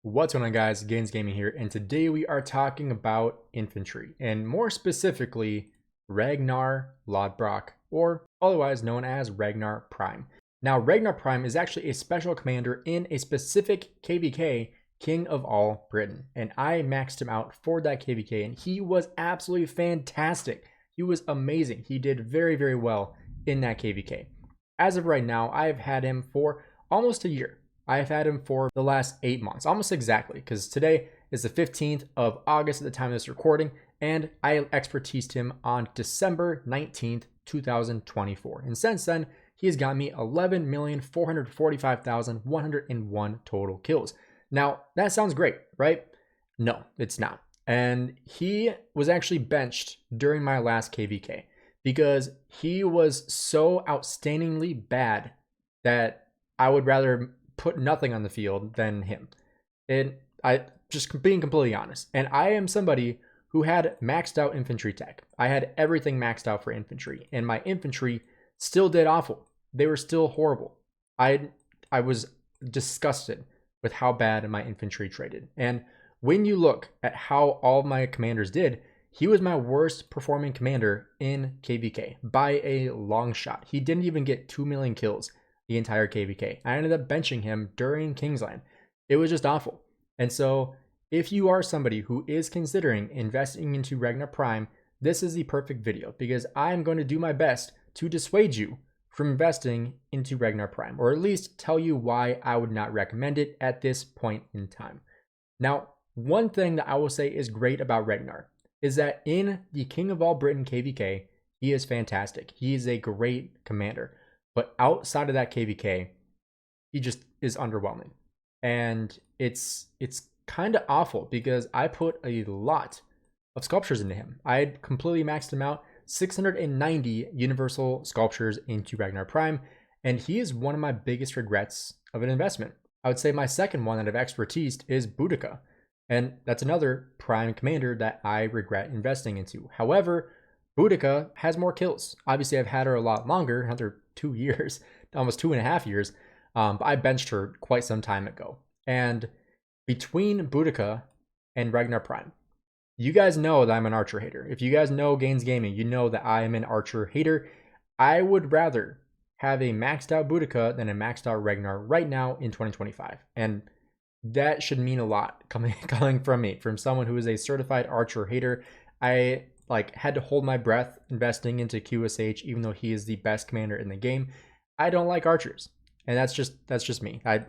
What's going on, guys? Gainz Gaming here, and today we are talking about infantry, and more specifically Ragnar Lodbrok, or otherwise known as Ragnar Prime. Now, Ragnar Prime is actually a special commander in a specific KVK, King of all Britain, and I maxed him out for that KVK, and he was absolutely fantastic. He was amazing. He did very, very well in that KVK. As of right now, I've had him for almost a year. I've had him for the last 8 months, almost exactly, because today is the 15th of August at the time of this recording, and I expertised him on December 19th, 2024. And since then, he has got me 11,445,101 total kills. Now, that sounds great, right? No, it's not. And he was actually benched during my last KVK because he was so outstandingly bad that I would rather put nothing on the field than him. And I just being completely honest. And I am somebody who had maxed out infantry tech. I had everything maxed out for infantry, and my infantry still did awful. They were still horrible. I was disgusted with how bad my infantry traded. And when you look at how all of my commanders did, he was my worst performing commander in KVK by a long shot. He didn't even get 2 million kills the entire KVK. I ended up benching him during Kingsland. It was just awful. And so if you are somebody who is considering investing into Ragnar Prime, this is the perfect video because I'm going to do my best to dissuade you from investing into Ragnar Prime, or at least tell you why I would not recommend it at this point in time. Now, one thing that I will say is great about Ragnar is that in the King of all Britain KVK, he is fantastic. He is a great commander. But outside of that KVK, he just is underwhelming. And it's kind of awful because I put a lot of sculptures into him. I had completely maxed him out, 690 universal sculptures into Ragnar Prime, and he is one of my biggest regrets of an investment. I would say my second one that I've expertised is Buudaca, and that's another Prime commander that I regret investing into. However, Buudaca has more kills. Obviously, I've had her a lot longer, another 2 years, almost 2.5 years, but I benched her quite some time ago. And between Buudaca and Ragnar Prime, you guys know that I'm an Archer hater. If you guys know Gainz Gaming, you know that I am an Archer hater. I would rather have a maxed out Buudaca than a maxed out Ragnar right now in 2025. And that should mean a lot coming from me, from someone who is a certified Archer hater. I had to hold my breath investing into QSH, even though he is the best commander in the game. I don't like archers, and that's just me. I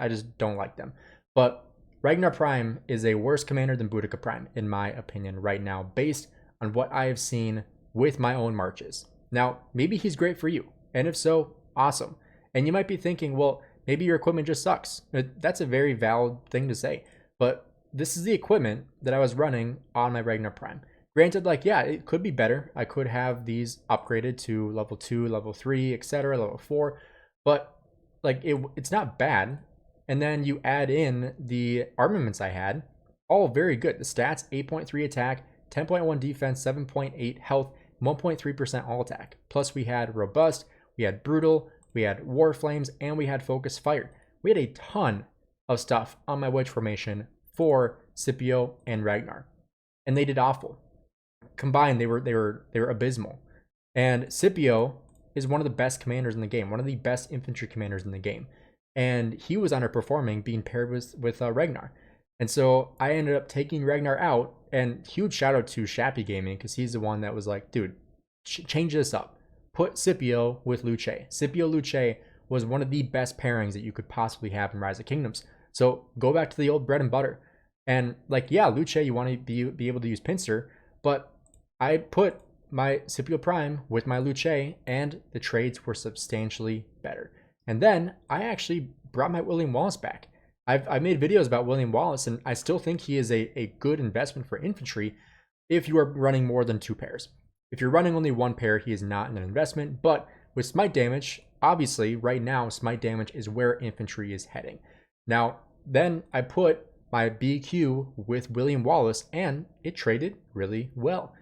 just don't like them. But Ragnar Prime is a worse commander than Buudaca Prime, in my opinion, right now, based on what I have seen with my own marches. Now, maybe he's great for you, and if so, awesome. And you might be thinking, well, maybe your equipment just sucks. That's a very valid thing to say, but this is the equipment that I was running on my Ragnar Prime. Granted, yeah, it could be better. I could have these upgraded to level 2, level 3, etc., level 4, but it's not bad. And then you add in the armaments I had, all very good. The stats: 8.3 attack, 10.1 defense, 7.8 health, 1.3% all attack. Plus we had robust, we had brutal, we had war flames, and we had focus fire. We had a ton of stuff on my wedge formation for Scipio and Ragnar, and they did awful. Combined, they were abysmal. And Scipio is one of the best commanders in the game, one of the best infantry commanders in the game, and he was underperforming being paired with Ragnar. And so I ended up taking Ragnar out, and huge shout out to Shappy Gaming because he's the one that was like, dude, change this up. Put Scipio with Luce. Scipio Luce was one of the best pairings that you could possibly have in Rise of Kingdoms. So go back to the old bread and butter. And yeah, Luce, you want to be able to use pincer, but I put my Scipio Prime with my Luce, and the trades were substantially better. And then I actually brought my William Wallace back. I've made videos about William Wallace, and I still think he is a good investment for infantry if you are running more than 2 pairs. If you're running only 1 pair, he is not an investment. But with smite damage, obviously right now smite damage is where infantry is heading. Now, then I put my BQ with William Wallace, and it traded really well.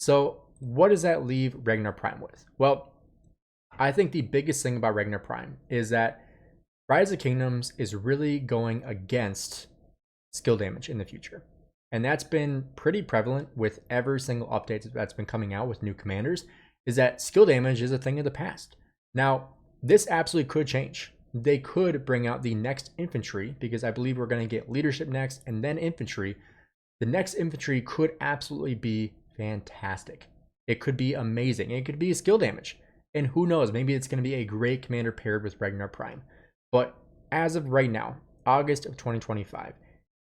So what does that leave Ragnar Prime with? Well, I think the biggest thing about Ragnar Prime is that Rise of Kingdoms is really going against skill damage in the future. And that's been pretty prevalent with every single update that's been coming out with new commanders, is that skill damage is a thing of the past. Now, this absolutely could change. They could bring out the next infantry, because I believe we're going to get leadership next and then infantry. The next infantry could absolutely be fantastic. It could be amazing. It could be skill damage. And who knows, maybe it's going to be a great commander paired with Ragnar Prime. But as of right now, August of 2025,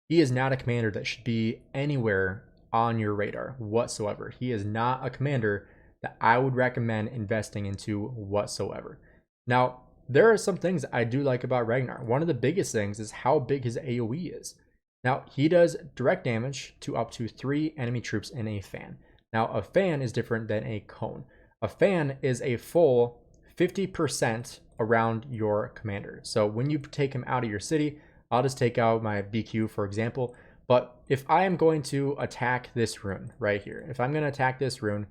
he is not a commander that should be anywhere on your radar whatsoever. He is not a commander that I would recommend investing into whatsoever. Now, there are some things I do like about Ragnar. One of the biggest things is how big his AoE is. Now, he does direct damage to up to 3 enemy troops in a fan. Now, a fan is different than a cone. A fan is a full 50% around your commander. So when you take him out of your city, I'll just take out my BQ, for example. But if I am going to attack this rune right here, if I'm going to attack this rune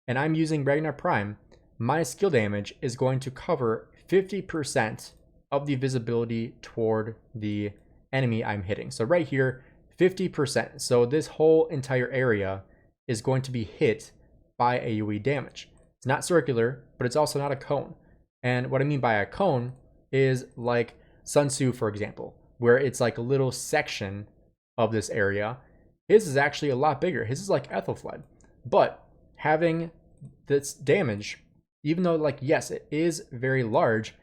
and I'm using Ragnar Prime, my skill damage is going to cover 50% of the visibility toward the enemy I'm hitting. So right here, 50%. So this whole entire area is going to be hit by AoE damage. It's not circular, but it's also not a cone. And what I mean by a cone is like Sun Tzu, for example, where it's like a little section of this area. His is actually a lot bigger. His is like Ethelfled. But having this damage, even though, like, yes, it is very large,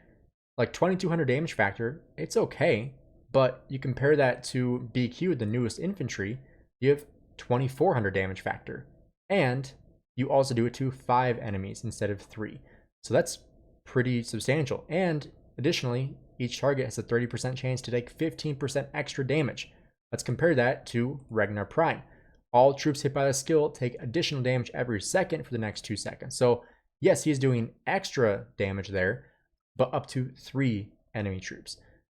like 2200 damage factor, it's okay. But you compare that to BQ, the newest infantry, you have 2400 damage factor. And you also do it to 5 enemies instead of 3. So that's pretty substantial. And additionally, each target has a 30% chance to take 15% extra damage. Let's compare that to Ragnar Prime. All troops hit by the skill take additional damage every second for the next 2 seconds. So yes, he's doing extra damage there, but up to 3 enemy troops.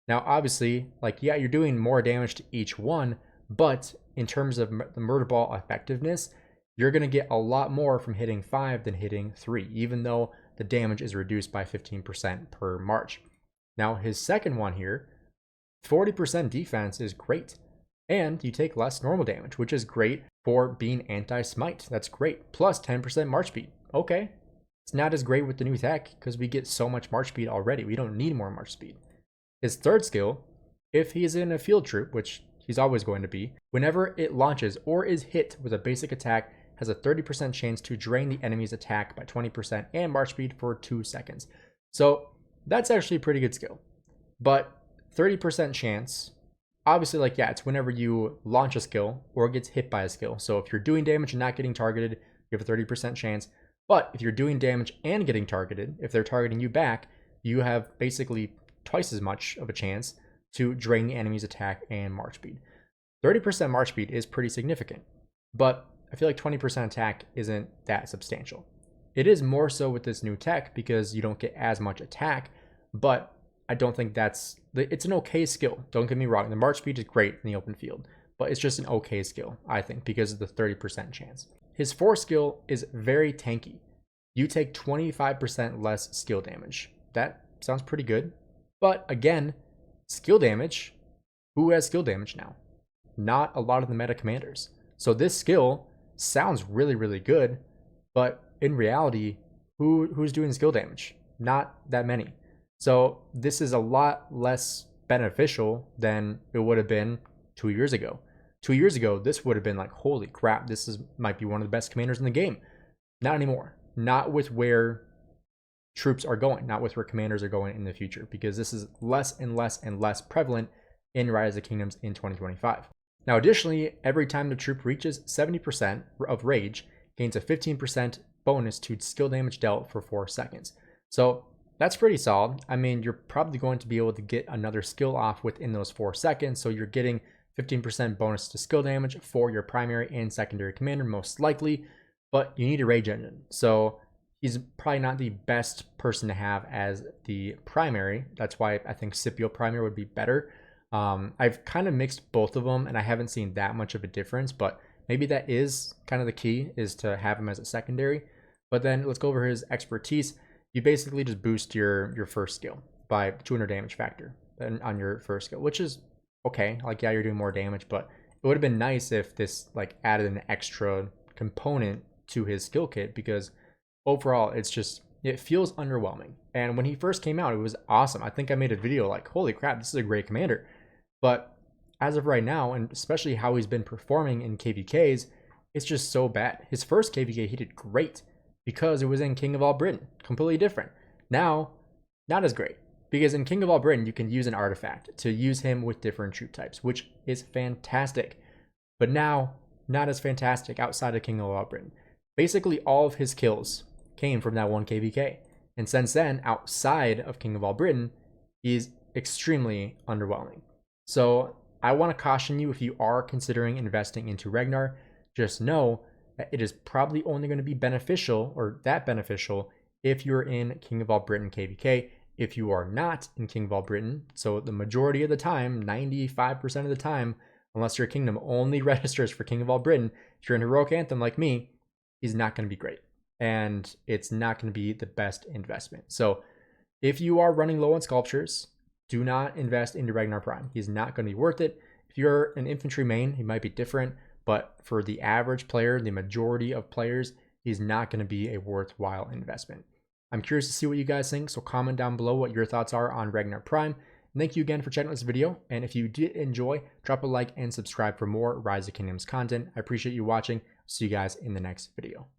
Now, obviously, like, yeah, you're doing more damage to each one, but in terms of the murder ball effectiveness, you're going to get a lot more from hitting 5 than hitting 3, even though the damage is reduced by 15% per march. Now, his second one here, 40% defense is great. And you take less normal damage, which is great for being anti-smite. That's great. Plus 10% march speed. Okay. It's not as great with the new tech because we get so much march speed already. We don't need more march speed. His third skill, if he's in a field troop, which he's always going to be, whenever it launches or is hit with a basic attack, has a 30% chance to drain the enemy's attack by 20% and march speed for 2 seconds. So that's actually a pretty good skill. But 30% chance, obviously, like, yeah, it's whenever you launch a skill or gets hit by a skill. So if you're doing damage and not getting targeted, you have a 30% chance. But if you're doing damage and getting targeted, if they're targeting you back, you have basically twice as much of a chance to drain the enemy's attack and march speed. 30% march speed is pretty significant, but I feel like 20% attack isn't that substantial. It is more so with this new tech because you don't get as much attack, but I don't think it's an okay skill. Don't get me wrong. The march speed is great in the open field, but it's just an okay skill, I think, because of the 30% chance. His fourth skill is very tanky. You take 25% less skill damage. That sounds pretty good. But again, skill damage, who has skill damage now? Not a lot of the meta commanders. So this skill sounds really, really good, but in reality, who's doing skill damage? Not that many. So this is a lot less beneficial than it would have been 2 years ago. 2 years ago, this would have been like, holy crap, might be one of the best commanders in the game. Not anymore. Not with where troops are going, not with where commanders are going in the future, because this is less and less and less prevalent in Rise of Kingdoms in 2025. Now, additionally, every time the troop reaches 70% of rage, gains a 15% bonus to skill damage dealt for 4 seconds. So that's pretty solid. I mean, you're probably going to be able to get another skill off within those 4 seconds. So you're getting 15% bonus to skill damage for your primary and secondary commander, most likely, but you need a rage engine. So he's probably not the best person to have as the primary. That's why I think Scipio primary would be better. I've kind of mixed both of them and I haven't seen that much of a difference, but maybe that is kind of the key, is to have him as a secondary. But then let's go over his expertise. You basically just boost your first skill by 200 damage factor on your first skill, which is okay, like yeah, you're doing more damage, but it would have been nice if this like added an extra component to his skill kit, because overall it feels underwhelming. And when he first came out, it was awesome. I think I made a video like, holy crap, this is a great commander. But as of right now, and especially how he's been performing in KVKs, it's just so bad. His first KVK, he did great because it was in King of All Britain, completely different. Now, not as great, because in King of All Britain, you can use an artifact to use him with different troop types, which is fantastic. But now, not as fantastic outside of King of All Britain. Basically, all of his kills came from that one KVK. And since then, outside of King of All Britain, he's extremely underwhelming. So I want to caution you, if you are considering investing into Ragnar, just know that it is probably only going to be beneficial, or that beneficial, if you're in King of All Britain KVK. If you are not in King of All Britain, so the majority of the time, 95% of the time, unless your kingdom only registers for King of All Britain, if you're in Heroic Anthem like me, he's not going to be great. And it's not going to be the best investment. So if you are running low on sculptures, do not invest into Ragnar Prime. He's not going to be worth it. If you're an infantry main, he might be different. But for the average player, the majority of players, he's not going to be a worthwhile investment. I'm curious to see what you guys think, so comment down below what your thoughts are on Ragnar Prime. And thank you again for checking out this video. And if you did enjoy, drop a like and subscribe for more Rise of Kingdoms content. I appreciate you watching. See you guys in the next video.